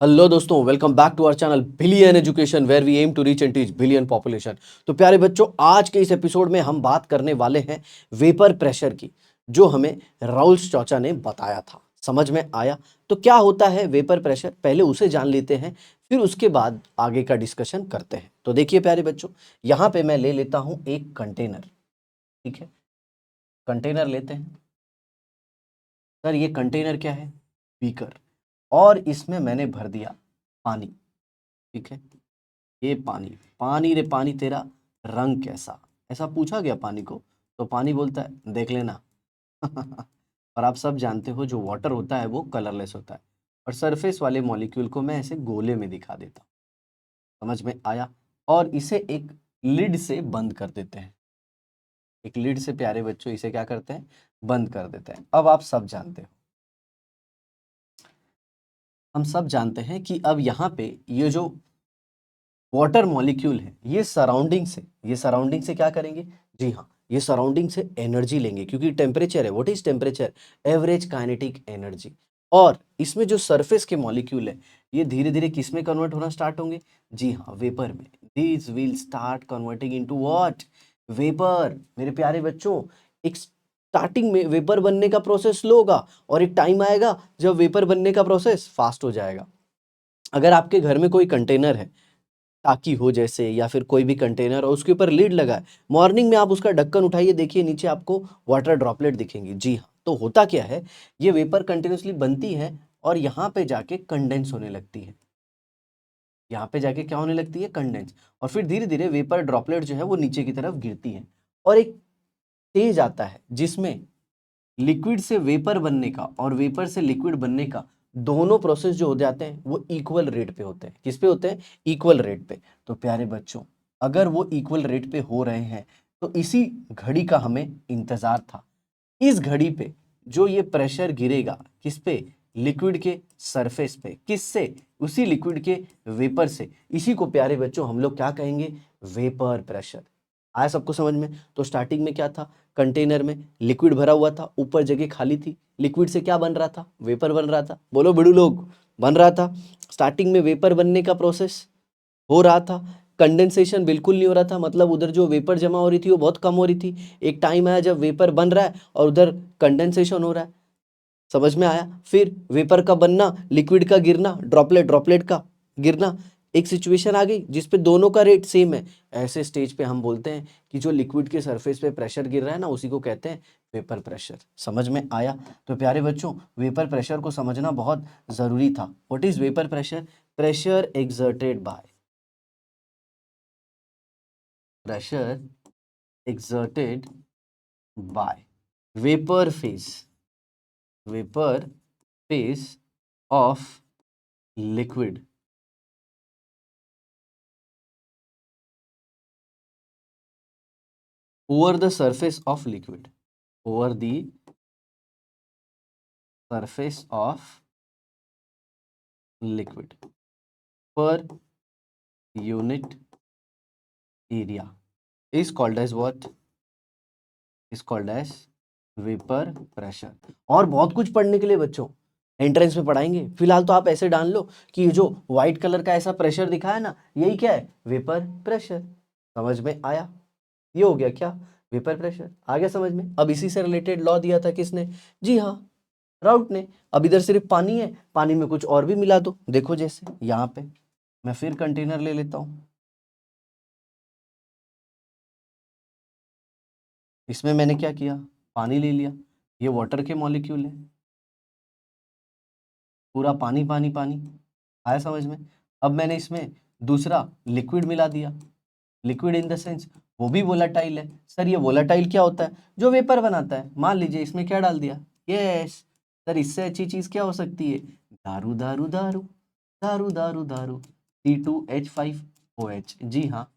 Hello दोस्तों, welcome back to our channel billion education where we aim to reach and teach billion population. तो प्यारे बच्चों, आज के इस एपिसोड में हम बात करने वाले हैं वेपर प्रेशर की, जो हमें राउल्स चाचा ने बताया था। समझ में आया? तो क्या होता है वेपर प्रेशर, पहले उसे जान लेते हैं, फिर उसके बाद आगे का डिस्कशन करते हैं। तो देखिए प्यारे बच्चों, यहाँ पे मैं ले लेता हूँ एक कंटेनर। ठीक है, कंटेनर लेते हैं। सर ये कंटेनर क्या है? बीकर। और इसमें मैंने भर दिया पानी। ठीक है, ये पानी। पानी रे पानी, तेरा रंग कैसा? ऐसा पूछा गया पानी को, तो पानी बोलता है देख लेना। और आप सब जानते हो जो वाटर होता है वो कलरलेस होता है, और सरफेस वाले मॉलिक्यूल को मैं ऐसे गोले में दिखा देता हूँ। समझ में आया? और इसे एक लिड से बंद कर देते हैं। एक लिड से प्यारे बच्चों इसे क्या करते हैं? बंद कर देते हैं। अब आप सब जानते हो, हम सब जानते हैं कि अब यहाँ पे ये जो वाटर मॉलिक्यूल है, ये सराउंडिंग से क्या करेंगे? जी हाँ, ये सराउंडिंग से एनर्जी लेंगे, क्योंकि टेम्परेचर है। What is temperature? Average kinetic energy. और इसमें जो सरफेस के मॉलिक्यूल है, ये धीरे धीरे किस में कन्वर्ट होना स्टार्ट होंगे? जी हाँ, वेपर में। These will start converting into what? Vapour. मेरे प्यारे बच्चों, एक स्टार्टिंग में वेपर बनने का प्रोसेस स्लो होगा, और एक टाइम आएगा जब वेपर बनने का प्रोसेस फास्ट हो जाएगा। अगर आपके घर में कोई कंटेनर है, टाकी हो जैसे, या फिर कोई भी कंटेनर और उसके ऊपर लीड लगा है, मॉर्निंग में आप उसका ढक्कन उठाइए, देखिए नीचे आपको वाटर ड्रॉपलेट दिखेंगे। जी हाँ, तो होता क्या है, ये वेपर कंटिन्यूसली बनती है और यहाँ पे जाके कंडेंस होने लगती है। यहाँ पे जाके क्या होने लगती है? कंडेंस। और फिर धीरे धीरे वेपर ड्रॉपलेट जो है वो नीचे की तरफ गिरती है, और एक स्टेज आता है जिसमें लिक्विड से वेपर बनने का और वेपर से लिक्विड बनने का दोनों प्रोसेस जो हो जाते हैं वो इक्वल रेट पे होते हैं। किस पे होते हैं? इक्वल रेट पे। तो प्यारे बच्चों, अगर वो इक्वल रेट पे हो रहे हैं, तो इसी घड़ी का हमें इंतजार था। इस घड़ी पे जो ये प्रेशर गिरेगा, किस पे? लिक्विड के सरफेस पे। किससे? उसी लिक्विड के वेपर से। इसी को प्यारे बच्चों हम लोग क्या कहेंगे? Vapour pressure. आया सबको समझ में? तो स्टार्टिंग में क्या था? कंटेनर में लिक्विड भरा हुआ था, ऊपर जगह खाली थी। लिक्विड से क्या बन रहा था? वेपर बन रहा था। बोलो बिड़ू लोग, बन रहा था। स्टार्टिंग में वेपर बनने का प्रोसेस हो रहा था, कंडेंसेशन बिल्कुल नहीं हो रहा था, मतलब उधर जो वेपर जमा हो रही थी वो बहुत कम हो रही थी। एक टाइम आया जब वेपर बन रहा है और उधर कंडेंसेशन हो रहा है। समझ में आया? फिर वेपर का बनना, लिक्विड का गिरना, ड्रॉपलेट ड्रॉपलेट का गिरना। एक सिचुएशन आ गई जिसपे दोनों का रेट सेम है। ऐसे स्टेज पे हम बोलते हैं कि जो लिक्विड के सरफेस पे प्रेशर गिर रहा है ना, उसी को कहते हैं वेपर प्रेशर। समझ में आया? तो प्यारे बच्चों, वेपर प्रेशर को समझना बहुत जरूरी था। What is vapour pressure? Pressure exerted by, pressure exerted by vapor phase, vapor phase of liquid over the surface of liquid, over the surface of liquid per unit area is called as what? Is called as vapour pressure. और बहुत कुछ पढ़ने के लिए बच्चों entrance में पढ़ाएंगे। फिलहाल तो आप ऐसे डाल लो कि ये जो व्हाइट कलर का ऐसा प्रेशर दिखा है ना, यही क्या है? Vapour pressure. समझ में आया? ये हो गया क्या? Vapour pressure. आ गया समझ में? अब इसी से रिलेटेड लॉ दिया था किसने? जी हाँ, राउट ने। अब इधर सिर्फ पानी है, पानी में कुछ और भी मिला दो। देखो जैसे यहाँ पे मैं फिर कंटेनर ले लेता हूँ, इसमें मैंने क्या किया? पानी ले लिया। ये वाटर के मॉलिक्यूल है, पूरा पानी पानी पानी। आया समझ में? अब मैंने इसमें दूसरा लिक्विड मिला दिया। लिक्विड इन द सेंस वो भी वोलाटाइल है। सर ये वोलाटाइल क्या होता है? जो वेपर बनाता है। मान लीजिए इसमें क्या डाल दिया? यस सर, इससे अच्छी चीज क्या हो सकती है? दारू दारू दारू, दारू दारू दारू, C2H5OH। जी हाँ,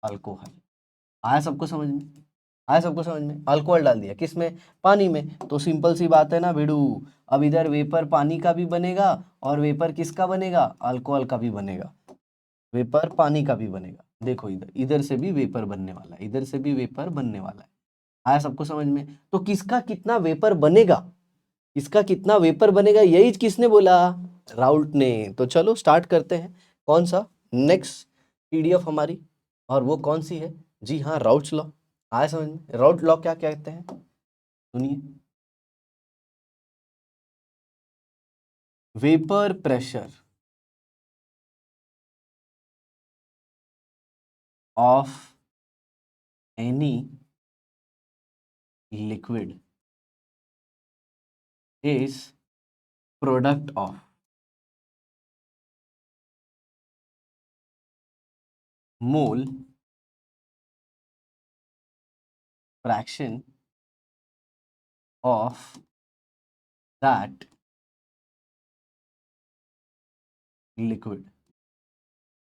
अल्कोहल। आया सबको समझ में? आया सबको समझ में? अल्कोहल डाल दिया किसमें? पानी में। तो सिंपल सी बात है ना भिड़ू, अब इधर वेपर पानी का भी बनेगा और वेपर किसका बनेगा? अल्कोहल का भी बनेगा। वेपर पानी का भी बनेगा। देखो इधर, इधर से भी वेपर बनने वाला है, इधर से भी वेपर बनने वाला है। आया सबको समझ में? तो किसका कितना वेपर बनेगा, किसका कितना वेपर बनेगा, यही किसने बोला? राउल्ट ने। तो चलो स्टार्ट करते हैं। कौन सा नेक्स्ट पीडीएफ हमारी, और वो कौन सी है? जी हाँ, राउल्ट्स लॉ। आया समझ में? राउल्ट लॉ क्या कहते हैं, सुनिए। Vapour pressure of any liquid is product of mole fraction of that liquid.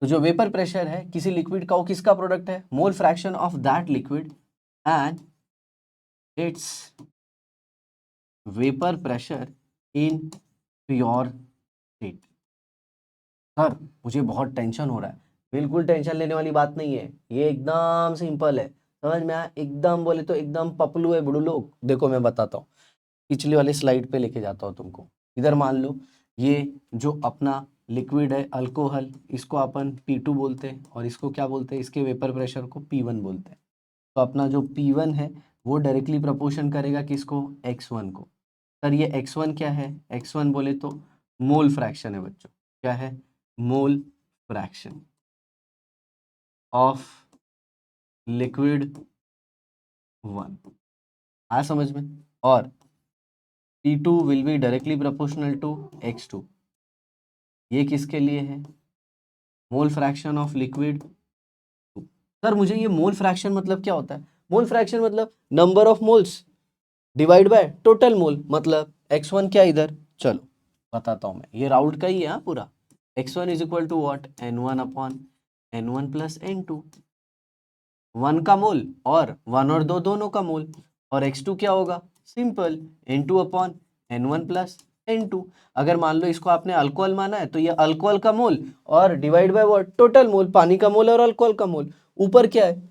तो जो वेपर प्रेशर है किसी लिक्विड का, वो किसका प्रोडक्ट है? Mole fraction of that liquid and it's vapour pressure in pure state. Sir मुझे बहुत टेंशन हो रहा है। बिल्कुल टेंशन लेने वाली बात नहीं है, ये एकदम सिंपल है। समझ में आया? एकदम बोले तो एकदम पपलू है बुड़ू लोग। देखो मैं बताता हूँ, पिछले वाले स्लाइड पे लेके जाता हूँ तुमको। इधर मान लो ये जो अपना लिक्विड है अल्कोहल, इसको अपन P2 बोलते हैं, और इसको क्या बोलते हैं? इसके वेपर प्रेशर को P1 बोलते हैं। तो अपना जो P1 है वो डायरेक्टली प्रपोर्शन करेगा किसको? X1 को। सर ये X1 क्या है? X1 बोले तो मोल फ्रैक्शन है बच्चों। क्या है? Mole fraction of liquid 1। आया समझ में? और P2 will be directly proportional to X2। ये किसके लिए है? Mole fraction of liquid. Sir मुझे ये मोल फ्रैक्शन मतलब क्या होता है? मोल फ्रैक्शन मतलब number of moles divide by total mole, मतलब X1 क्या इधर, चलो बताता हूँ मैं। ये राउल्ट का ही है पूरा। X1 is equal to what? N1 upon N1 plus N2। 1 का मोल और 1 और 2 दोनों का मोल। और X2 क्या होगा? Simple, N2 upon N1 plus N2। अगर मान लो इसको आपने अल्कोहल माना है तो ये अल्कोहल का मोल और divide by what? Total mole, पानी का मोल और अल्कोहल का मोल। ऊपर क्या है?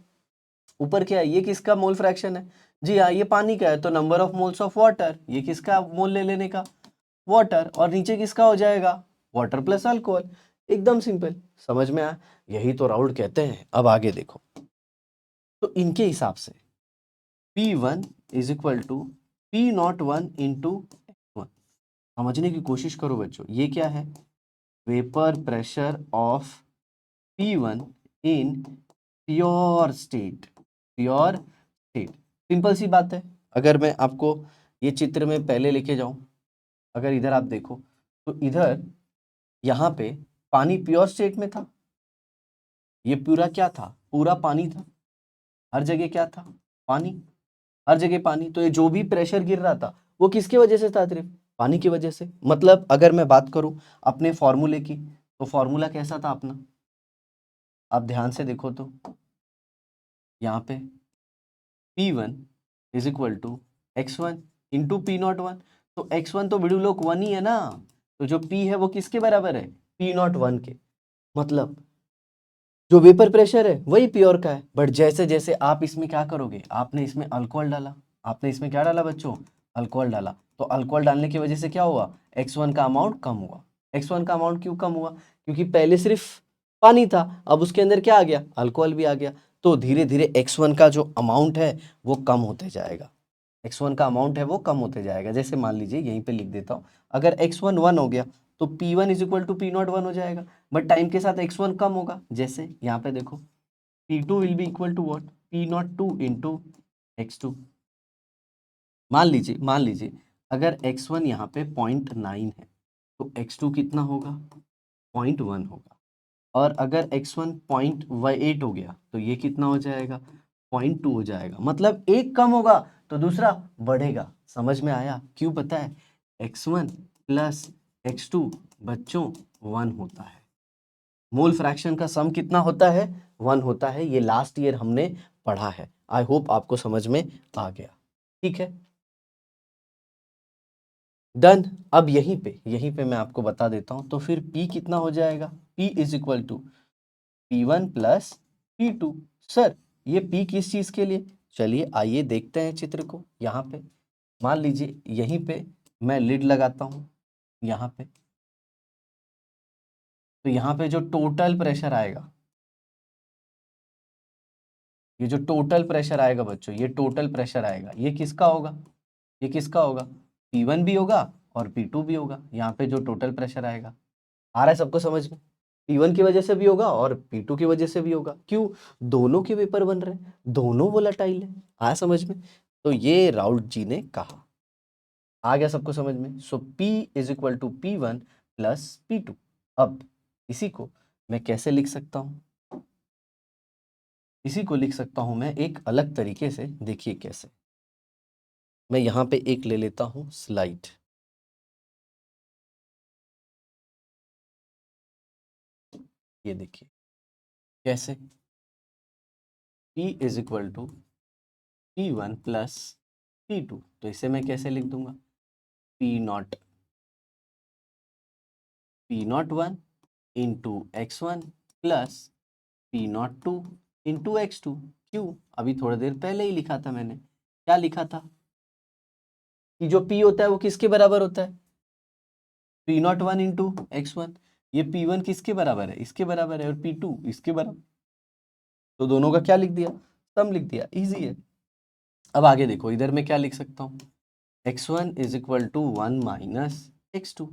ऊपर क्या है? ये किसका मोल फ्रैक्शन है? जी हाँ, ये पानी का है तो number of moles of water, ये किसका मोल ले लेने का? वाटर। और नीचे किसका हो जाएगा? Water plus alcohol. एकदम सिंपल, समझ में आया? यही तो राउल्ट कहते हैं। अब आगे देखो, तो इनके हिसाब से P1 is equal to P01 into X1। समझने की कोशिश करो बच्चों, ये क्या है? Vapour pressure of P1 in pure state. Pure state, simple सी बात है। अगर मैं आपको ये चित्र में पहले लेके जाऊं, अगर इधर आप देखो तो इधर यहाँ पे पानी प्योर स्टेट में था। ये पूरा क्या था? पूरा पानी था। हर जगह क्या था? पानी। हर जगह पानी। तो ये जो भी प्रेशर गिर रहा था वो किसकी वजह से था? सिर्फ पानी की वजह से। मतलब अगर मैं बात करूं अपने फॉर्मूले की, तो फॉर्मूला कैसा था अपना? आप ध्यान से देखो तो यहाँ पे P1 is equal to X1 into P01। तो X1 तो बिड़ू लोग 1 ही है ना, तो जो P है वो किसके बराबर है? P01 के। मतलब जो वेपर प्रेशर है वही प्योर का है, बट जैसे जैसे आप इसमें क्या करोगे? आपने इसमें अल्कोहल डाला। आपने इसमें क्या डाला बच्चों? अल्कोहल डाला। तो अल्कोहल डालने की वजह से क्या हुआ? X1 का अमाउंट कम हुआ। X1 का अमाउंट क्यों कम हुआ? क्योंकि पहले सिर्फ पानी था, अब उसके अंदर क्या आ गया? अल्कोहल भी आ गया। तो धीरे धीरे X1 का जो अमाउंट है वो कम होते जाएगा। X1 का अमाउंट है वो कम होते जाएगा। जैसे मान लीजिए यहीं पे लिख देता हूँ, अगर X1 1 हो गया तो P1 is equal to P01 हो जाएगा। बट टाइम के साथ X1 कम होगा। जैसे यहाँ पे देखो P2 will be equal to what? P02 into X2। मान लीजिए अगर X1 यहाँ पे 0.9 है तो X2 कितना होगा? 0.1 होगा। और अगर X1 0.8 हो गया तो ये कितना हो जाएगा? 0.2 हो जाएगा। मतलब एक कम होगा तो दूसरा बढ़ेगा। समझ में आया? क्यों पता है? X1 प्लस X2 बच्चों 1 होता है। मोल फ्रैक्शन का सम कितना होता है? 1 होता है। ये लास्ट ईयर हमने पढ़ा है। आई होप आपको समझ में आ गया। ठीक है, डन। अब यहीं पे मैं आपको बता देता हूं। तो फिर P कितना हो जाएगा? P is equal to P1 plus P2। Sir ये P किस चीज के लिए? चलिए आइए देखते हैं चित्र को। यहाँ पे मान लीजिए यहीं पे मैं लिड लगाता हूँ यहाँ पे। तो यहाँ पे जो टोटल प्रेशर आएगा, ये जो टोटल प्रेशर आएगा बच्चों, ये टोटल प्रेशर आएगा, ये किसका होगा, ये किसका होगा, P1 भी होगा और P2 भी होगा। यहाँ पे जो टोटल प्रेशर आएगा, आ रहा है सबको समझ में, P1 की वजह से भी होगा और P2 की वजह से भी होगा। क्यों, दोनों के वेपर बन रहे हैं, दोनों वोलेटाइल है। आया समझ में, तो ये राउल्ट जी ने कहा। आ गया सबको समझ में। So P is equal to P1 plus P2। अब इसी को मैं कैसे लिख सकता हूँ, इसी को लिख सकता हूं मैं एक अलग तरीके से। देखिए कैसे, मैं यहां पे एक ले लेता हूं स्लाइड। ये देखिए कैसे, P is equal to P1 plus P2, तो इसे मैं कैसे लिख दूंगा, P not 1 into x1 plus P02 into x2। क्यों, अभी थोड़ी देर पहले ही लिखा था मैंने, क्या लिखा था कि जो P होता है वो किसके बराबर होता है, P01 इंटू x1। ये P1 किसके बराबर है, इसके बराबर है, और P2 इसके बराबर, तो दोनों का क्या लिख दिया, सम लिख दिया, इजी है। अब आगे देखो, इधर मैं क्या लिख सकता हूँ, x1 is equal to 1 minus x2।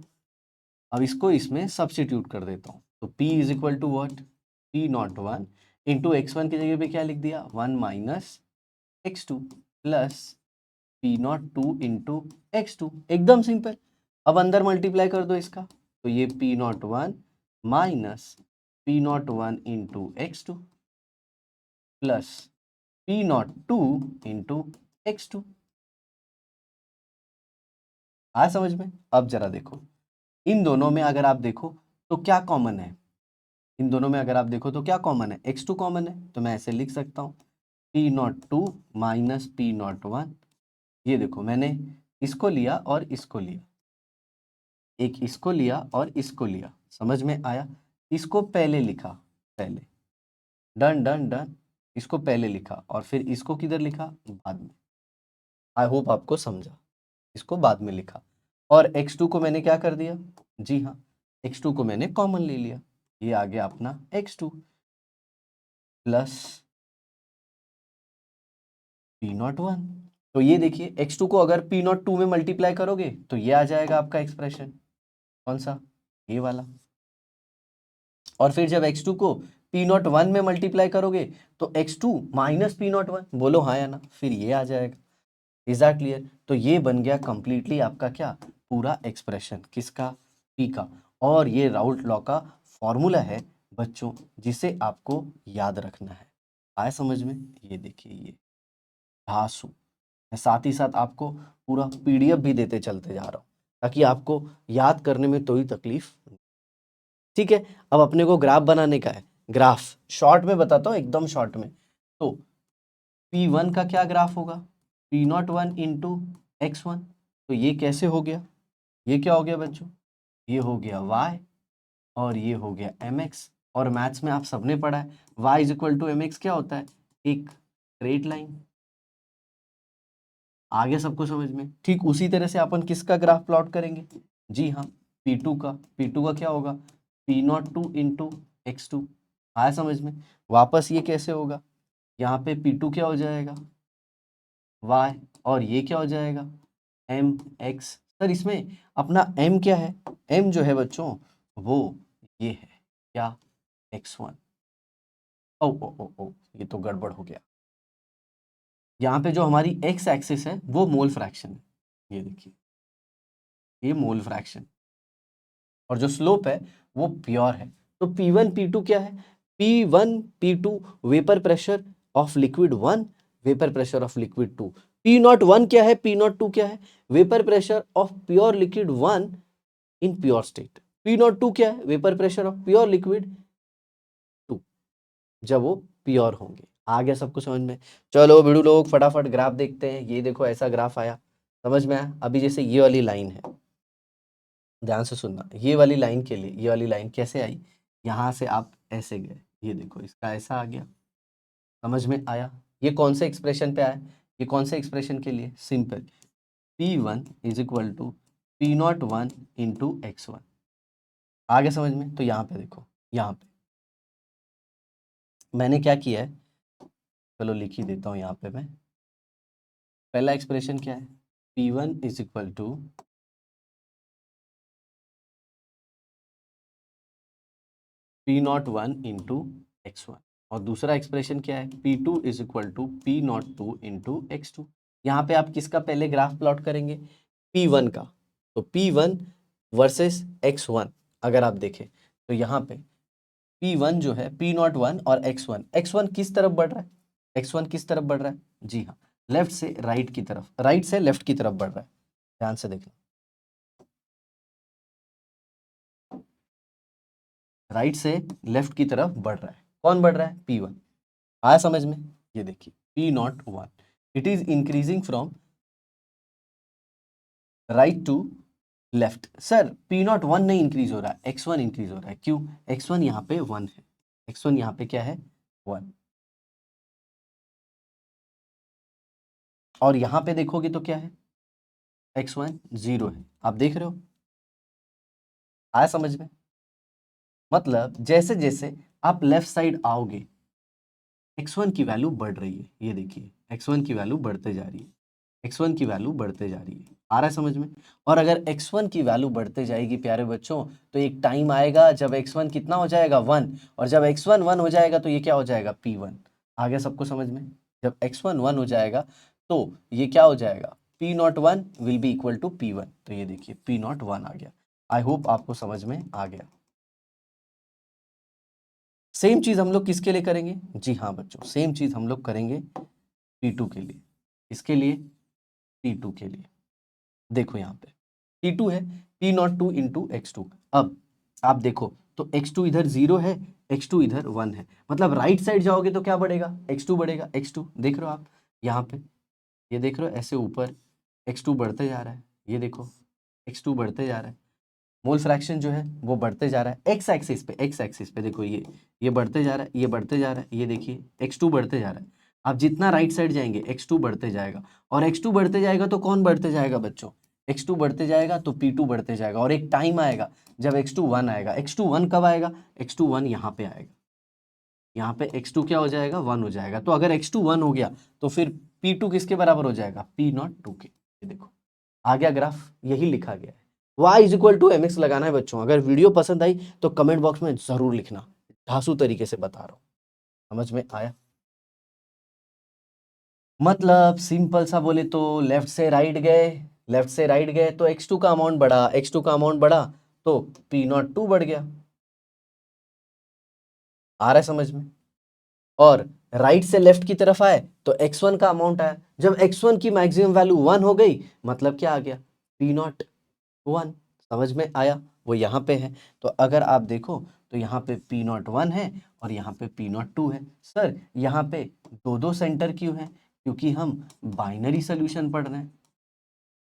अब इसको इसमें सब्स्टिट्यूट कर देता हूँ, तो P is equal to what, P01 into x1 की जगह पे क्या लिख दिया, 1 minus x2 plus P02 into x2, एकदम सिंपल। अब अंदर मल्टीप्लाई कर दो इसका, तो ये P01 minus P01 into x2 plus P02 into x2। आ समझ में। अब जरा देखो, इन दोनों में अगर आप देखो तो क्या कॉमन है, इन दोनों में अगर आप देखो तो क्या कॉमन है, x2 कॉमन है, तो मैं ऐसे लिख सकता हूँ P02 माइनस P01। ये देखो मैंने इसको लिया और इसको लिया, एक इसको लिया और इसको लिया, समझ में आया। इसको पहले लिखा, पहले, डन डन डन, इसको पहले लिखा और फिर इसको किधर लिखा, बाद में। आई होप आपको समझा, इसको बाद में लिखा। और x2 को मैंने क्या कर दिया, जी हाँ, x2 को मैंने कॉमन ले लिया, ये आ गया अपना x2 प्लस P01। तो ये देखिए x2 को अगर P02 में मल्टीप्लाई करोगे तो ये आ जाएगा आपका एक्सप्रेशन, कौन सा, ये वाला। और फिर जब x2 को P01 में मल्टीप्लाई करोगे तो x2 माइनस P01, बोलो हाँ या ना, फिर ये आ जाएगा। Is that clear. तो ये बन गया कंप्लीटली आपका क्या, पूरा एक्सप्रेशन किसका, P का। और ये राउल्ट लॉ का फॉर्मूला है बच्चों, जिसे आपको याद रखना है। आया समझ में। ये देखिए, ये धासु, मैं साथ ही साथ आपको पूरा PDF भी देते चलते जा रहा हूँ, ताकि आपको याद करने में कोई तकलीफ। ठीक है, अब अपने को ग्राफ बनाने का है। ग्राफ शॉर्ट में बताता हूँ, एकदम शॉर्ट में। तो P1 का क्या ग्राफ होगा, P01 इंटू x1। तो ये कैसे हो गया, ये क्या हो गया बच्चों, ये हो गया y और ये हो गया mx। और मैथ्स में आप सबने पढ़ा है y is equal to mx क्या होता है, एक स्ट्रेट लाइन। आगे सबको समझ में। ठीक उसी तरह से अपन किसका ग्राफ प्लॉट करेंगे, जी हाँ, P2 का क्या होगा, P02 इंटू x2। आया समझ में। वापस ये कैसे होगा, यहाँ पे P2 क्या हो जाएगा, y, और ये क्या हो जाएगा, mx। सर इसमें अपना m क्या है, m जो है बच्चों वो ये है क्या, x1। ओ ओ ओ ओ, ये तो गड़बड़ हो गया। यहाँ पे जो हमारी x एक्सिस है वो मोल फ्रैक्शन है, ये देखिए, ये मोल फ्रैक्शन, और जो स्लोप है वो प्योर है। तो P1 P2 क्या है, P1 P2 vapour pressure of liquid 1, vapour pressure of liquid 2। P01 क्या है, P02 क्या है, vapour pressure of pure liquid 1 in pure state. P02 क्या है, vapour pressure of pure liquid 2 जब वो प्योर होंगे। आ गया सबको समझ में। चलो बिड़ू लोग फटाफट ग्राफ देखते हैं। ये देखो ऐसा ग्राफ आया, समझ में आया। अभी जैसे ये वाली लाइन है, ध्यान से सुनना, ये वाली लाइन के लिए, ये वाली लाइन कैसे आई, यहाँ से आप ऐसे गए, ये देखो इसका ऐसा आ गया, समझ में आया। ये कौन से एक्सप्रेशन पे आया, ये कौन से एक्सप्रेशन के लिए, simple, P1 is equal to P01 into x1। आगे समझ में? तो यहाँ पे देखो, यहाँ पे मैंने क्या किया है, चलो लिख ही देता हूँ यहाँ पे मैं। पहला एक्सप्रेशन क्या है, P1 is equal to P01 into X1, और दूसरा एक्सप्रेशन क्या है, P2 is equal to P02 into X2। यहाँ पे आप किसका पहले ग्राफ प्लॉट करेंगे, P1 का। तो P1 वर्सेस X1 अगर आप देखें तो यहाँ पे P1 जो है P01 और X1 किस तरफ बढ़ रहा है, X1 किस तरफ बढ़ रहा है, जी हाँ, लेफ्ट से राइट की तरफ, राइट से लेफ्ट की तरफ बढ़ रहा है। ध्यान से देखना, राइट से लेफ्ट की तरफ बढ़ रहा है। कौन बढ़ रहा है, P1। आया समझ में? ये देखिए P01, it is increasing from right to left. Sir P01 नहीं इंक्रीज हो रहा है, X1 इंक्रीज हो रहा है। क्यों, X1 यहाँ पे 1 है, X1 यहाँ पे क्या है, 1। और यहाँ पे देखोगे तो क्या है, X1 0 है। आप देख रहे हो, आया समझ में? मतलब जैसे जैसे आप लेफ्ट साइड आओगे, X1 की वैल्यू बढ़ रही है। ये देखिए X1 की वैल्यू बढ़ते जा रही है, X1 की वैल्यू बढ़ते जा रही है। आ रहा है समझ में? और अगर X1 की वैल्यू बढ़ते जाएगी प्यारे बच्चों, तो एक टाइम आएगा जब X1 कितना हो जाएगा, 1। और जब X1 1 हो जाएगा तो ये क्या हो जाएगा, P1। आ गया सबको समझ में? जब X1 1 हो जाएगा तो ये क्या हो जाएगा, P01 will be equal to P1। तो ये देखिए P01 आ गया। आई होप आपको समझ में आ गया। सेम चीज हम लोग किसके लिए करेंगे, जी हाँ बच्चों, सेम चीज हम लोग करेंगे P2 के लिए। इसके लिए, P2 के लिए देखो यहाँ पे P2 है P02 इंटू X2। अब आप देखो तो X2 इधर 0 है, X2 इधर 1 है, मतलब राइट साइड जाओगे तो क्या बढ़ेगा, X2 बढ़ेगा। X2 देख रहे हो आप यहाँ पे, ये देख रहे हो ऐसे ऊपर X2 बढ़ते जा रहा है। ये देखो X2 बढ़ते जा रहा है, मोल फ्रैक्शन जो है वो बढ़ते जा रहा है। एक्स एक्सिस पे देखो, ये बढ़ते जा रहा है, ये बढ़ते जा रहा है। ये देखिए X2 बढ़ते जा रहा है। आप जितना राइट साइड जाएंगे X2 बढ़ते जाएगा, और X2 बढ़ते जाएगा तो कौन बढ़ते जाएगा बच्चों, X2 बढ़ते जाएगा तो P2 बढ़ते जाएगा। और एक टाइम आएगा जब X2 1 आएगा। X2 1 कब आएगा, X2 1 यहाँ पे आएगा, यहाँ पे X2 क्या हो जाएगा, 1 हो जाएगा। तो अगर X2 1 हो गया तो फिर P2 किसके बराबर हो जाएगा, P02 के। ये देखो आ गया ग्राफ, यही लिखा गया है। y is equal to mx लगाना है बच्चों। अगर वीडियो पसंद आई तो कमेंट बॉक्स में जरूर लिखना, धांसू तरीके से बता रहा हूं। समझ में आया? मतलब सिंपल सा बोले तो लेफ्ट से राइट गए, लेफ्ट से राइट गए तो x2 का अमाउंट बढ़ा, x2 का अमाउंट बढ़ा तो P02 बढ़ गया। आ रहा है समझ में? और राइट से लेफ्ट की तरफ आए तो x1 का अमाउंट आया। जब x1 की मैक्सिमम वैल्यू 1 हो गई, मतलब क्या आ गया, P01। समझ में आया? वो यहाँ पे है। तो अगर आप देखो तो यहाँ पे P01 है और यहाँ पे P02 है। सर यहाँ पे दो दो सेंटर क्यों है, क्योंकि हम बाइनरी सोल्यूशन पढ़ रहे हैं।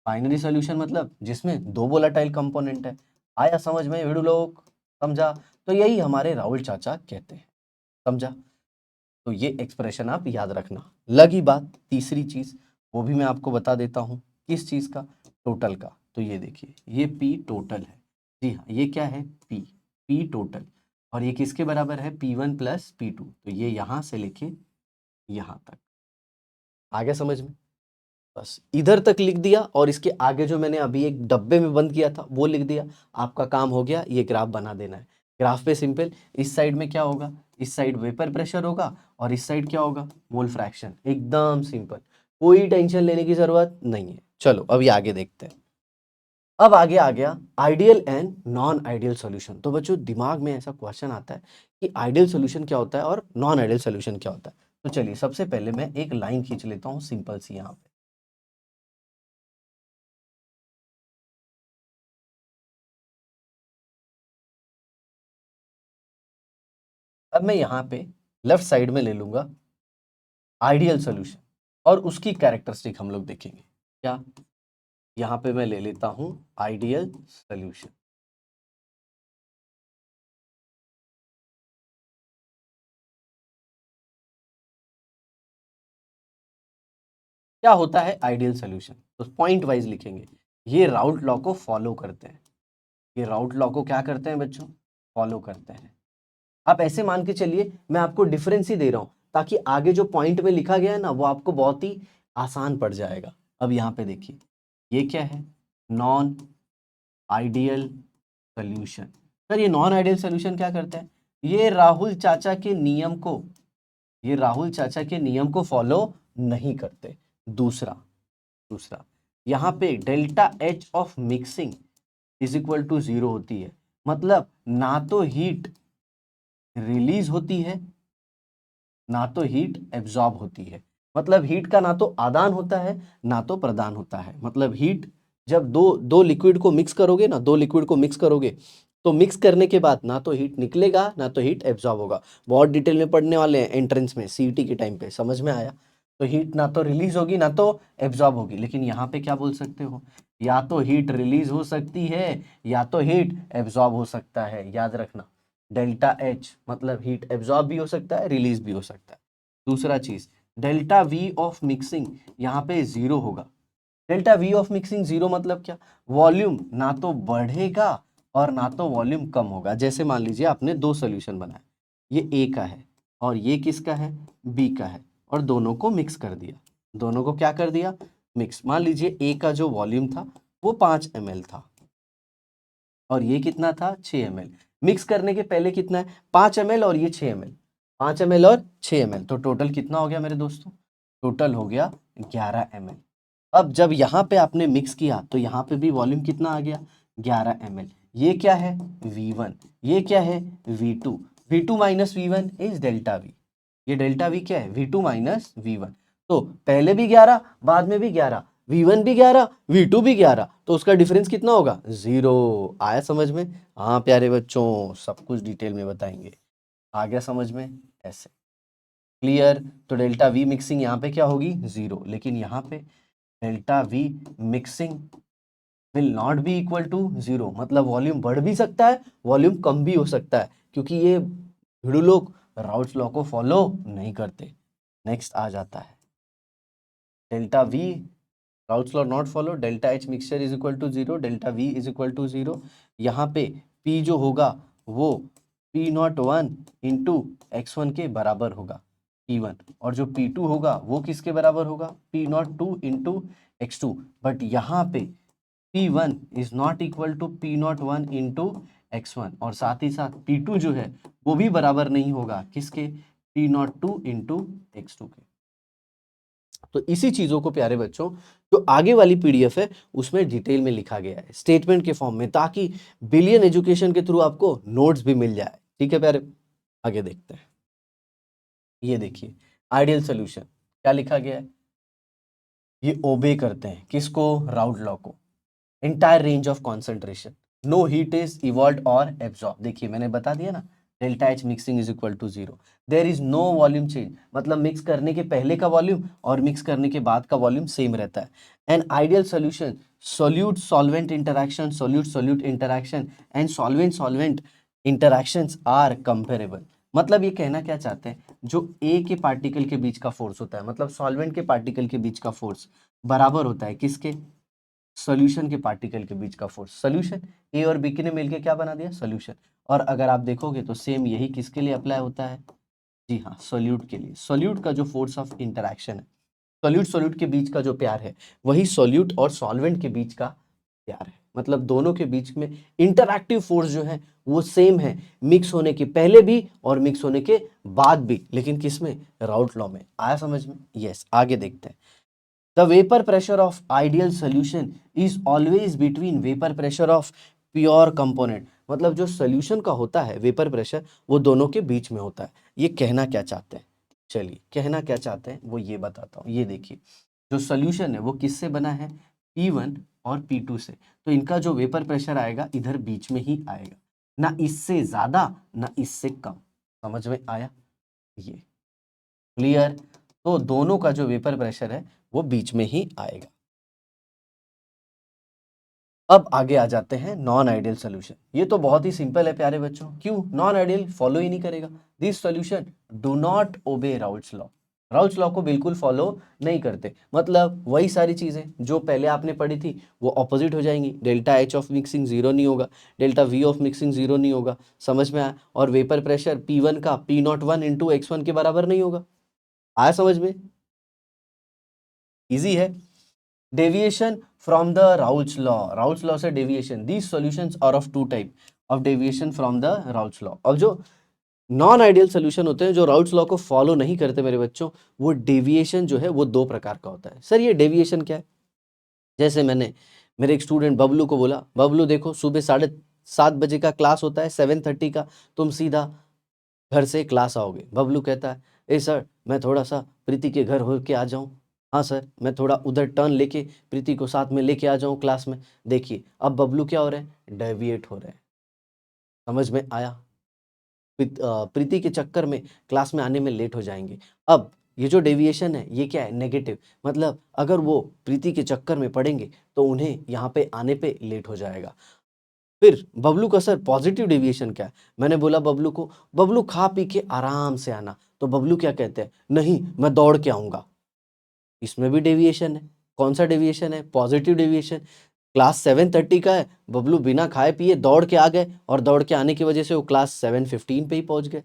बाइनरी सोल्यूशन मतलब जिसमें दो वोलेटाइल कंपोनेंट है। आया समझ में वीडियो लोग? समझा? तो यही हमारे राहुल चाचा कहते हैं। समझा? तो ये एक्सप्रेशन आप याद रखना। लगी बात तीसरी चीज, वो भी मैं आपको बता देता हूँ। किस चीज का, टोटल का। तो ये देखिए ये P टोटल है, जी हाँ, ये क्या है, P टोटल। और ये किसके बराबर है, P1 प्लस P2। तो ये यहाँ से लेके यहाँ तक। आ गया समझ में? बस इधर तक लिख दिया, और इसके आगे जो मैंने अभी एक डब्बे में बंद किया था वो लिख दिया। आपका काम हो गया, ये ग्राफ बना देना है। ग्राफ पे सिंपल, इस साइड में क्या होगा, इस साइड वेपर प्रेशर होगा, और इस साइड क्या होगा, मोल फ्रैक्शन। एकदम सिंपल, कोई टेंशन लेने की जरूरत नहीं है। चलो अभी आगे देखते हैं। अब आगे आ गया ideal and non ideal solution. तो बच्चों दिमाग में ऐसा क्वेश्चन आता है कि आइडियल सॉल्यूशन क्या होता है और नॉन आइडियल सॉल्यूशन क्या होता है। तो चलिए सबसे पहले मैं एक लाइन खींच लेता हूँ सिंपल सी यहाँ पे। अब मैं यहाँ पे लेफ्ट साइड में ले लूंगा आइडियल सॉल्यूशन, और उसकी कैरेक्टरिस्टिक हम लोग देखेंगे। क्या, यहाँ पे मैं ले लेता हूँ आइडियल सॉल्यूशन। क्या होता है आइडियल सॉल्यूशन, तो पॉइंट वाइज लिखेंगे। ये राउल्ट लॉ को फॉलो करते हैं, ये राउट लॉ को क्या करते हैं बच्चों, फॉलो करते हैं। आप ऐसे मान के चलिए, मैं आपको डिफरेंस ही दे रहा हूं ताकि आगे जो पॉइंट में लिखा गया है ना वो आपको बहुत ही आसान पड़ जाएगा। अब यहाँ पे देखिए, ये क्या है, नॉन आइडियल सोल्यूशन। सर ये नॉन आइडियल सोल्यूशन क्या करता है, ये राहुल चाचा के नियम को, ये राहुल चाचा के नियम को फॉलो नहीं करते। दूसरा दूसरा यहाँ पे delta H of mixing is equal to 0 होती है, मतलब ना तो हीट रिलीज होती है ना तो हीट एब्जॉर्ब होती है। मतलब हीट का ना तो आदान होता है ना तो प्रदान होता है। मतलब हीट जब दो दो लिक्विड को मिक्स करोगे ना, दो लिक्विड को मिक्स करोगे तो मिक्स करने के बाद ना तो हीट निकलेगा ना तो हीट एब्जॉर्ब होगा। बहुत डिटेल में पढ़ने वाले हैं एंट्रेंस में, सीईटी के टाइम पे, समझ में आया। तो हीट ना तो रिलीज होगी ना तो एब्जॉर्ब होगी। लेकिन यहाँ पे क्या बोल सकते हो, या तो हीट रिलीज हो सकती है या तो हीट एब्जॉर्ब हो सकता है। याद रखना, डेल्टा एच मतलब हीट एब्जॉर्ब भी हो सकता है, रिलीज भी हो सकता है। दूसरा चीज, डेल्टा वी ऑफ मिक्सिंग यहाँ पे 0 होगा। डेल्टा वी ऑफ मिक्सिंग 0 मतलब क्या, वॉल्यूम ना तो बढ़ेगा और ना तो वॉल्यूम कम होगा। जैसे मान लीजिए आपने दो सोल्यूशन बनाए, ये ए का है और ये किसका है, बी का है, और दोनों को मिक्स कर दिया। दोनों को क्या कर दिया, मिक्स। मान लीजिए ए का जो वॉल्यूम था वो 5 ml था और ये कितना था, 6 ml। मिक्स करने के पहले कितना है, 5 ml और ये 6 ml, 5 ml और 6 ml, तो टोटल कितना हो गया मेरे दोस्तों, टोटल हो गया 11 ml। अब जब यहाँ पे आपने मिक्स किया तो यहाँ पे भी वॉल्यूम कितना आ गया, 11 ml। ये क्या है, V1, ये क्या है, V2। V2 minus V1 is delta V। ये डेल्टा V क्या है, V2 माइनस V1। तो पहले भी 11 बाद में भी 11, V1 भी 11 V2 भी 11, तो उसका डिफरेंस कितना होगा, 0। आया समझ में। हाँ प्यारे बच्चों, सब कुछ डिटेल में बताएंगे। आ गया समझ में, ऐसे क्लियर। तो डेल्टा वी मिक्सिंग यहाँ पे क्या होगी, 0। लेकिन यहाँ पे delta V mixing will not be equal to 0, मतलब वॉल्यूम बढ़ भी सकता है वॉल्यूम कम भी हो सकता है, क्योंकि ये भिड़ू लोग राउट्स लॉ को फॉलो नहीं करते। नेक्स्ट आ जाता है delta V, Raoult's law not follow, delta H mixture is equal to 0, delta V is equal to 0। यहाँ पे पी जो होगा वो P01 इंटू x1 के बराबर होगा, P1, और जो P2 होगा वो किसके बराबर होगा, P02 इंटू x2। बट यहाँ पे P1 is not equal to P01 into x1, और साथ ही साथ P2 जो है वो भी बराबर नहीं होगा किसके, P02 इंटू x2 के। तो इसी चीजों को प्यारे बच्चों जो आगे वाली पीडीएफ है उसमें डिटेल में लिखा गया है स्टेटमेंट के फॉर्म में, ताकि बिलियन एजुकेशन के थ्रू आपको नोट्स भी मिल जाए। ठीक है प्यारे, आगे देखते हैं। ये देखिए आइडियल सोल्यूशन क्या लिखा गया है, ये ओबे करते हैं किसको, राउट लॉ को। Entire range of concentration, no heat is evolve और एब्जॉर्ब। देखिए मैंने बता दिया ना, delta H mixing is equal to 0। There is no volume change, मतलब मिक्स करने के पहले का वॉल्यूम और मिक्स करने के बाद का वॉल्यूम सेम रहता है। An ideal solution, solute solvent interaction, solute solute interaction and solvent solvent interactions are comparable. मतलब ये कहना क्या चाहते हैं, जो ए के पार्टिकल के बीच का फोर्स होता है, मतलब सॉल्वेंट के पार्टिकल के बीच का फोर्स बराबर होता है किसके, सॉल्यूशन के पार्टिकल के बीच का फोर्स। सॉल्यूशन ए और बी ने मिलकर क्या बना दिया, सॉल्यूशन। और अगर आप देखोगे तो सेम यही किसके लिए अप्लाई होता है, जी हाँ, सॉल्यूट के लिए। सॉल्यूट का जो फोर्स ऑफ इंटरैक्शन है, सॉल्यूट सॉल्यूट के बीच का जो प्यार है, वही सॉल्यूट और सॉल्वेंट के बीच का प्यार है। मतलब दोनों के बीच में इंटरैक्टिव फोर्स जो है वो सेम है, मिक्स होने के पहले भी और मिक्स होने के बाद भी। लेकिन किस में, राउट लॉ में। आया समझ में, यस। आगे देखते हैं। The vapor pressure of ideal solution is always between vapor pressure of pure component। मतलब जो solution का होता है वेपर प्रेशर वो दोनों के बीच में होता है। ये कहना क्या चाहते हैं, चलिए कहना क्या चाहते हैं वो ये बताता हूँ। ये देखिए जो solution है वो किससे बना है, P1 और P2 से। तो इनका जो वेपर प्रेशर आएगा इधर बीच में ही आएगा, ना इससे ज्यादा ना इससे कम। समझ में आया, ये क्लियर। तो दोनों का जो वेपर प्रेशर है वो बीच में ही आएगा। अब आगे आ जाते हैं नॉन आइडियल सोल्यूशन। ये तो बहुत ही सिंपल है प्यारे बच्चों, क्यों, नॉन आइडियल फॉलो ही नहीं करेगा। This solution do not obey routes law. Raoult's law को बिल्कुल फॉलो नहीं करते। मतलब वही सारी चीजें जो पहले आपने पढ़ी थी वो ऑपोजिट हो जाएंगी। Delta H of mixing zero नहीं होगा, delta we of mixing zero नहीं होगा, समझ में आया। और वेपर प्रेशर P1 का P01 इंटू x1 के बराबर नहीं होगा। आया समझ में? इजी है। Deviation from the Raoult's law, Raoult's law से deviation, these solutions are of two type of deviation from the Raoult's law. अब जो नॉन आइडियल सोल्यूशन होते हैं जो राउल्स लॉ को फॉलो नहीं करते मेरे बच्चों, वो डेविएशन जो है वो दो प्रकार का होता है। सर ये डेविएशन क्या है? जैसे मैंने मेरे एक स्टूडेंट बबलू को बोला, बबलू देखो सुबह 7:30 बजे का क्लास होता है, 7:30 का, तुम सीधा घर से क्लास आओगे। बबलू कहता है ए सर मैं थोड़ा सा प्रीति के घर होके आ जाऊं। हाँ सर मैं थोड़ा उधर टर्न लेके प्रीति को साथ में लेके आ जाऊं क्लास में। देखिए अब बबलू क्या हो रहा है? डेविएट हो रहा है। समझ में आया? प्रीति के चक्कर में क्लास में आने में लेट हो जाएंगे। अब ये जो डेविएशन है ये क्या है? नेगेटिव। मतलब अगर वो प्रीति के चक्कर में पड़ेंगे तो उन्हें यहाँ पे आने पे लेट हो जाएगा। फिर बबलू का सर पॉजिटिव डेविएशन क्या है? मैंने बोला बबलू को, बबलू खा पी के आराम से आना। तो बबलू क्या कहते हैं? नहीं मैं दौड़ के आऊंगा। इसमें भी डेविएशन है। कौन सा डेविएशन है? Positive deviation. क्लास 7:30 का है, बबलू बिना खाए पिए दौड़ के आ गए और दौड़ के आने की वजह से वो क्लास 7:15 पे ही पहुंच गए।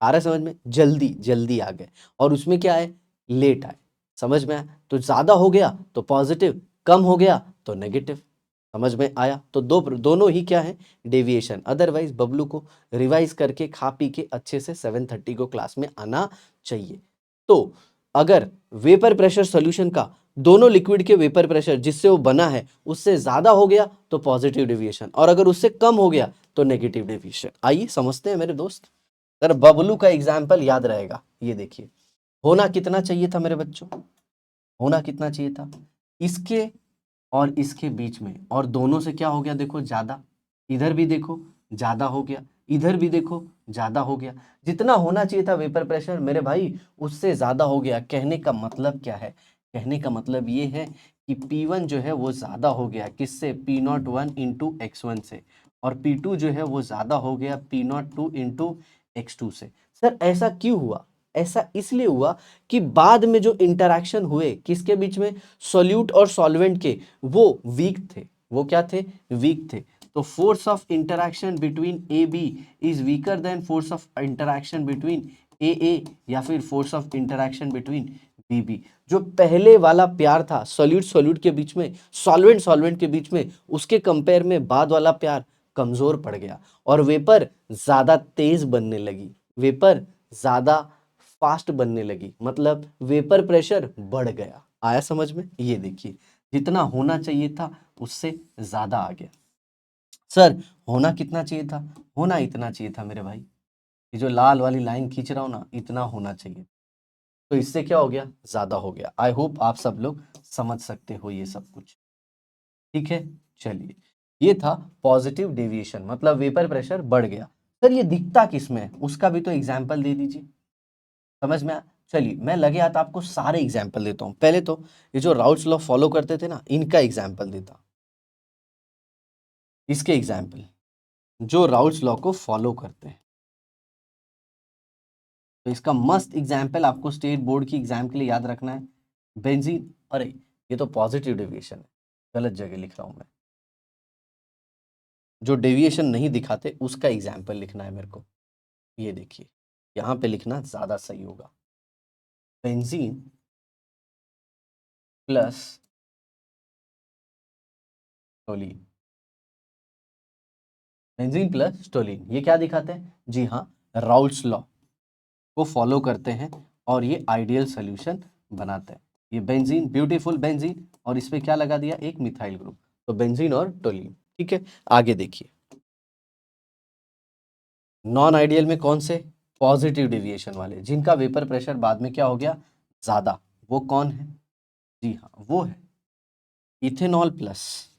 आ रहा है समझ में? जल्दी जल्दी आ गए। और उसमें क्या है? लेट आए। समझ में आया? तो ज्यादा हो गया तो पॉजिटिव, कम हो गया तो नेगेटिव। समझ में आया? तो दोनों ही क्या है? डेविएशन। अदरवाइज बबलू को रिवाइज करके खा पी के अच्छे से 7:30 को क्लास में आना चाहिए। तो अगर वेपर प्रेशर सॉल्यूशन का दोनों लिक्विड के वेपर प्रेशर जिससे वो बना है उससे ज्यादा हो गया तो पॉजिटिव डेविएशन, और अगर उससे कम हो गया तो नेगेटिव डेविएशन। आइए समझते हैं मेरे दोस्त। सर बबलू का एग्जाम्पल याद रहेगा। ये देखिए होना कितना चाहिए था मेरे बच्चों? होना कितना चाहिए था? इसके और इसके बीच में, और दोनों से क्या हो गया? देखो ज्यादा। इधर भी देखो ज्यादा हो गया, इधर भी देखो ज्यादा हो गया। जितना होना चाहिए था वेपर प्रेशर मेरे भाई उससे ज्यादा हो गया। कहने का मतलब क्या है? कहने का मतलब ये है कि P1 जो है वो ज्यादा हो गया किससे? P01 इंटू x1 से। और P2 जो है वो ज्यादा हो गया P02 इंटू x2 से। सर ऐसा क्यों हुआ? ऐसा इसलिए हुआ कि बाद में जो इंटरैक्शन हुए किसके बीच में? सॉल्यूट और सॉल्वेंट के, वो वीक थे। वो क्या थे? वीक थे। तो force of interaction between A B is weaker than force of interaction between A या फिर force of interaction between B B. जो पहले वाला प्यार था सॉल्यूट सॉल्यूट के बीच में, सॉल्वेंट सॉल्वेंट के बीच में, उसके कंपेयर में बाद वाला प्यार कमजोर पड़ गया और वेपर ज्यादा तेज बनने लगी, वेपर ज्यादा फास्ट बनने लगी। मतलब वेपर प्रेशर बढ़ गया। आया समझ में? ये देखिए जितना होना चाहिए था उससे ज्यादा आ गया। सर होना कितना चाहिए था? होना इतना चाहिए था मेरे भाई। ये जो लाल वाली लाइन खींच रहा हूं ना, इतना होना चाहिए। तो इससे क्या हो गया? ज्यादा हो गया। आई होप आप सब लोग समझ सकते हो ये सब कुछ। ठीक है चलिए, ये था पॉजिटिव डेविएशन, मतलब वेपर प्रेशर बढ़ गया। सर ये दिखता किसमें है? उसका भी तो एग्जाम्पल दे दीजिए। समझ में आया? चलिए मैं लगे हाथ आपको सारे एग्जाम्पल देता हूं। पहले तो ये जो राउल्स लॉ फॉलो करते थे ना, इनका एग्जाम्पल देता। इसके एग्जाम्पल जो राउल्स लॉ को फॉलो करते हैं, तो इसका मस्त एग्जाम्पल आपको स्टेट बोर्ड की एग्जाम के लिए याद रखना है। बेंजीन, अरे ये तो पॉजिटिव डेविएशन है, गलत जगह लिख रहा हूं मैं। जो डेविएशन नहीं दिखाते उसका एग्जाम्पल लिखना है मेरे को। ये देखिए यहां पे लिखना ज्यादा सही होगा। बेंजीन प्लस टोलीन, बेंजीन प्लस टोलीन, ये क्या दिखाते हैं? जी हाँ, राउल्स लॉ को फॉलो करते हैं और ये आइडियल सॉल्यूशन बनाते हैं। ये बेंजीन, ब्यूटीफुल बेंजीन, और इस पे क्या लगा दिया? एक मिथाइल ग्रुप। तो बेंजीन और टोलीन। ठीक है आगे देखिए, नॉन आइडियल में कौन से? पॉजिटिव डेविएशन वाले, जिनका वेपर प्रेशर बाद में क्या हो गया? ज्यादा। वो कौन है? जी हाँ वो है ethanol plus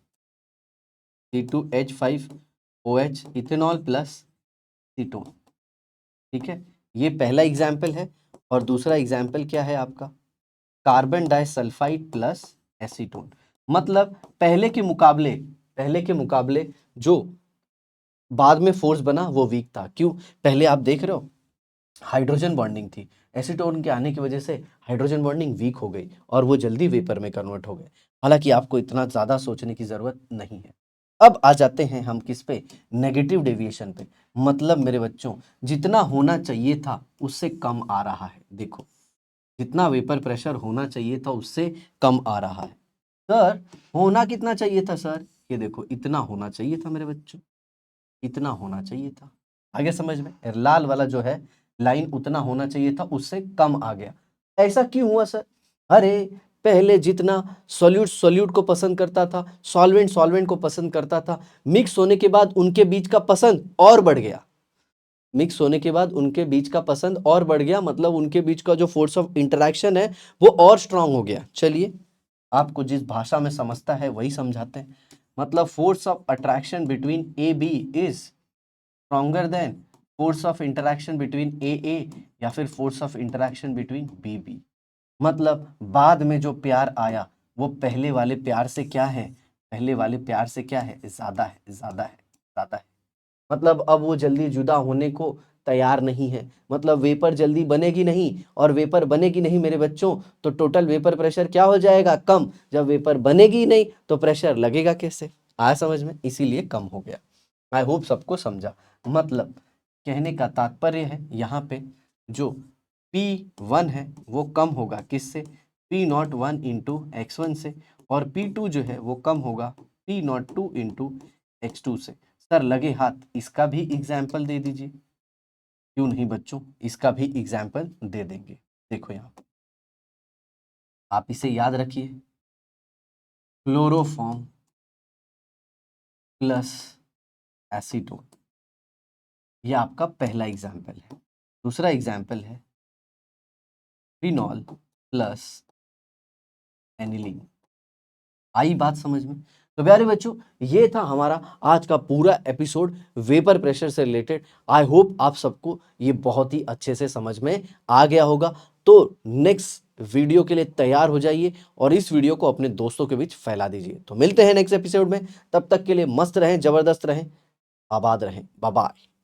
C2H5OH, ethanol plus ketone. ठीक है, ये पहला एग्जाम्पल है। और दूसरा एग्जाम्पल क्या है आपका? Carbon disulphide plus acetone. मतलब पहले के मुकाबले जो बाद में फोर्स बना वो वीक था। क्यों? पहले आप देख रहे हो हाइड्रोजन बॉन्डिंग थी, एसीटोन के आने की वजह से हाइड्रोजन बॉन्डिंग वीक हो गई और वो जल्दी वेपर में कन्वर्ट हो गए। हालांकि आपको इतना ज़्यादा सोचने की ज़रूरत नहीं है। अब आ जाते हैं हम किस पे, नेगेटिव डेविएशन पे। मतलब मेरे बच्चों, जितना होना चाहिए था उससे कम आ रहा है। देखो, जितना वेपर प्रेशर होना चाहिए था उससे कम आ रहा है। सर होना कितना चाहिए था सर? ये देखो, इतना होना चाहिए था मेरे बच्चों, इतना होना चाहिए था। आगे समझ में? लाल वाला जो है लाइन, उतना होना चाहिए था उससे कम आ गया। ऐसा क्यों हुआ सर? अरे पहले जितना सॉल्यूट सॉल्यूट को पसंद करता था, सॉल्वेंट सॉल्वेंट को पसंद करता था, मिक्स होने के बाद उनके बीच का पसंद और बढ़ गया। मिक्स होने के बाद उनके बीच का पसंद और बढ़ गया, मतलब उनके बीच का जो फोर्स ऑफ इंटरेक्शन है वो और स्ट्रांग हो गया। चलिए, आपको जिस भाषा में समझता है वही समझाते हैं। मतलब force of attraction between A B is stronger than force of interaction between A A या फिर force of interaction between B B. मतलब बाद में जो प्यार आया वो पहले वाले प्यार से क्या है, पहले वाले प्यार से क्या है, ज्यादा है, ज्यादा है, ज्यादा है। मतलब अब वो जल्दी जुदा होने को तैयार नहीं है। मतलब वेपर जल्दी बनेगी नहीं, और वेपर बनेगी नहीं मेरे बच्चों तो टोटल वेपर प्रेशर क्या हो जाएगा, कम। जब वेपर बनेगी नहीं तो प्रेशर लगेगा कैसे? आया समझ में? इसीलिए कम हो गया। आई होप सबको समझा। मतलब कहने का तात्पर्य है यहाँ पे जो P1 है वो कम होगा किससे, P01 इंटू X1 से, और P2 जो है वो कम होगा P02 इंटू X2 से। सर लगे हाथ इसका भी एग्जाम्पल दे दीजिए। क्यों नहीं बच्चों, इसका भी एग्जाम्पल दे देंगे। देखो यहाँ पे आप इसे याद रखिए, क्लोरोफॉर्म प्लस एसीटोन, ये आपका पहला एग्जाम्पल है। दूसरा एग्जाम्पल है फिनॉल प्लस एनिलीन। आई बात समझ में? तो प्यारे बच्चों, ये था हमारा आज का पूरा एपिसोड वेपर प्रेशर से रिलेटेड। आई होप आप सबको ये बहुत ही अच्छे से समझ में आ गया होगा। तो नेक्स्ट वीडियो के लिए तैयार हो जाइए और इस वीडियो को अपने दोस्तों के बीच फैला दीजिए। तो मिलते हैं नेक्स्ट एपिसोड में, तब तक के लिए मस्त रहें, जबरदस्त रहें, आबाद रहें, बाय बाय।